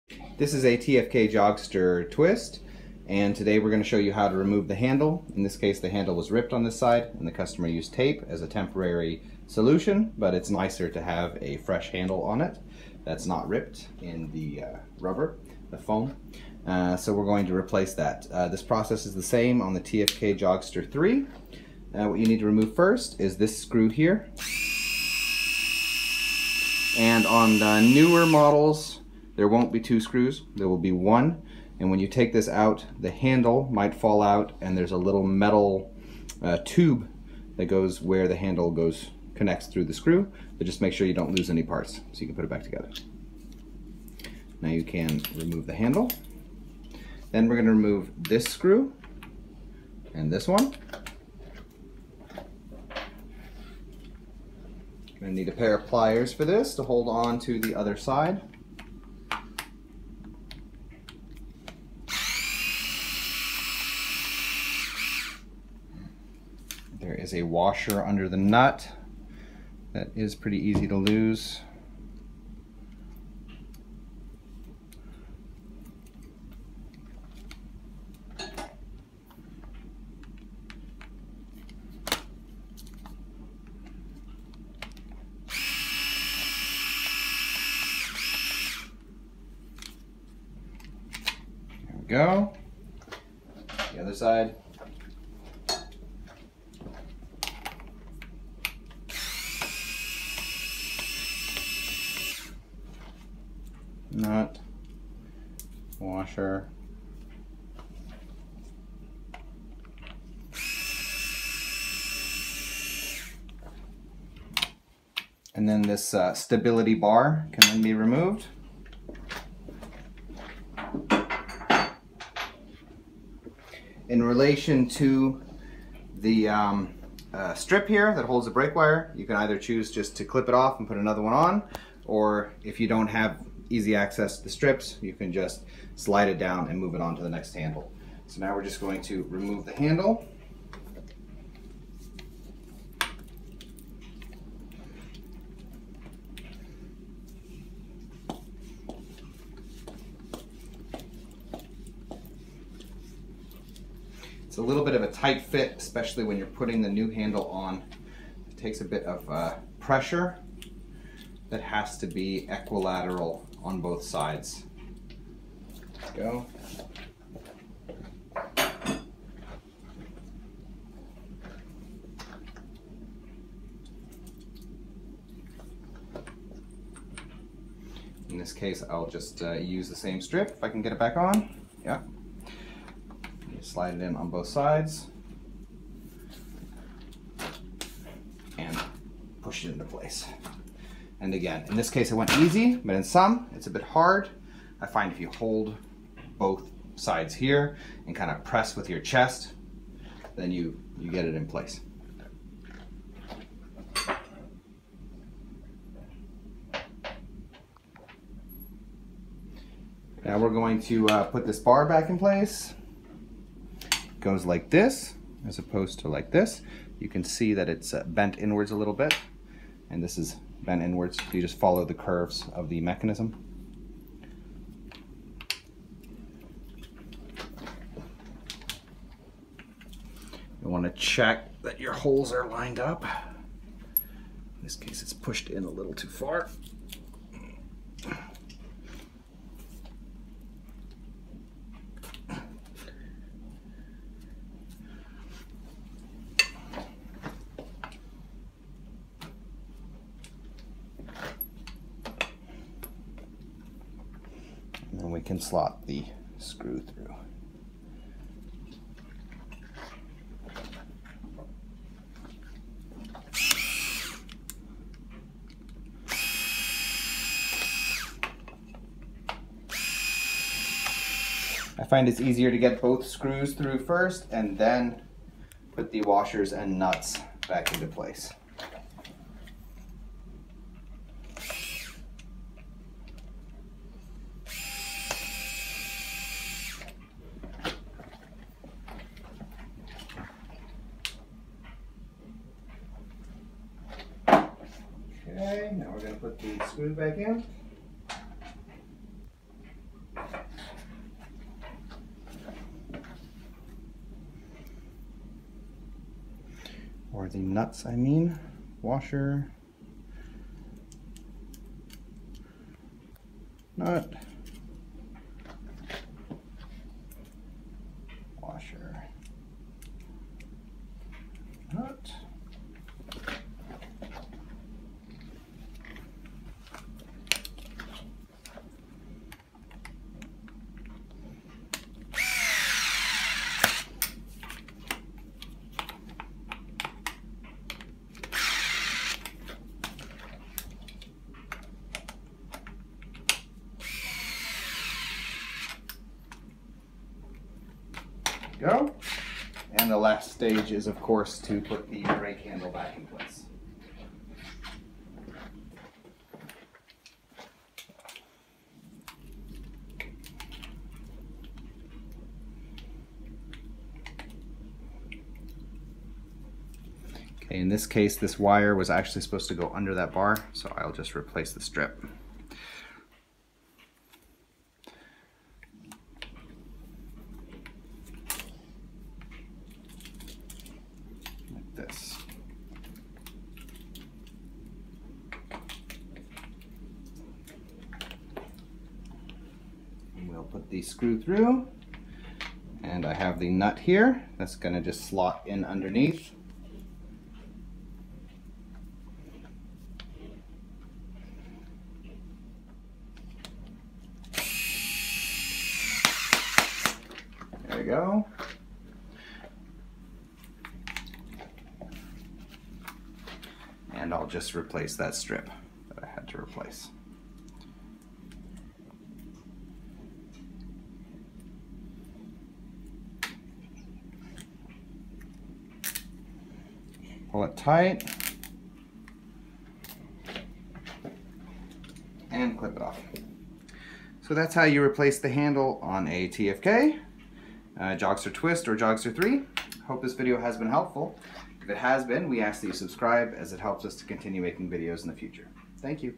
This is a TFK Jogster twist, and today we're going to show you how to remove the handle. In this case, the handle was ripped on this side and the customer used tape as a temporary solution, but it's nicer to have a fresh handle on it that's not ripped in the rubber, the foam. So we're going to replace that. This process is the same on the TFK Jogster 3. What you need to remove first is this screw here. And on the newer models, there won't be 2 screws, there will be 1. And when you take this out, the handle might fall out and there's a little metal tube that goes where the handle connects through the screw. But just make sure you don't lose any parts so you can put it back together. Now you can remove the handle. Then we're going to remove this screw and this one. Going to need a pair of pliers for this to hold on to the other side. There is a washer under the nut that is pretty easy to lose. There we go. The other side. Nut, washer, and then this stability bar can then be removed. In relation to the strip here that holds the brake wire, you can either choose just to clip it off and put another one on, or if you don't have easy access to the strips, you can just slide it down and move it on to the next handle. So now we're just going to remove the handle. It's a little bit of a tight fit, especially when you're putting the new handle on. It takes a bit of pressure that has to be equilateral on both sides. Let's go. In this case, I'll just use the same strip if I can get it back on. Yeah. You slide it in on both sides and push it into place. And again, in this case it went easy, but in some it's a bit hard. I find if you hold both sides here and kind of press with your chest, then you get it in place. Now we're going to put this bar back in place. It goes like this as opposed to like this. You can see that it's bent inwards a little bit, and this is bent inwards. You just follow the curves of the mechanism. You want to check that your holes are lined up. In this case, it's pushed in a little too far. And then we can slot the screw through. I find it's easier to get both screws through first and then put the washers and nuts back into place. Okay, now we're going to put the screws back in. or the nuts, I mean. Washer, nut, washer, nut. Go. And the last stage is, of course, to put the brake handle back in place. Okay, in this case, this wire was actually supposed to go under that bar, so I'll just replace the strip. This. And we'll put the screw through, and I have the nut here that's going to just slot in underneath. There we go. And I'll just replace that strip that I had to replace. Pull it tight and clip it off. So that's how you replace the handle on a TFK, Jogster Twist or Jogster 3. Hope this video has been helpful. If it has been, we ask that you subscribe as it helps us to continue making videos in the future. Thank you.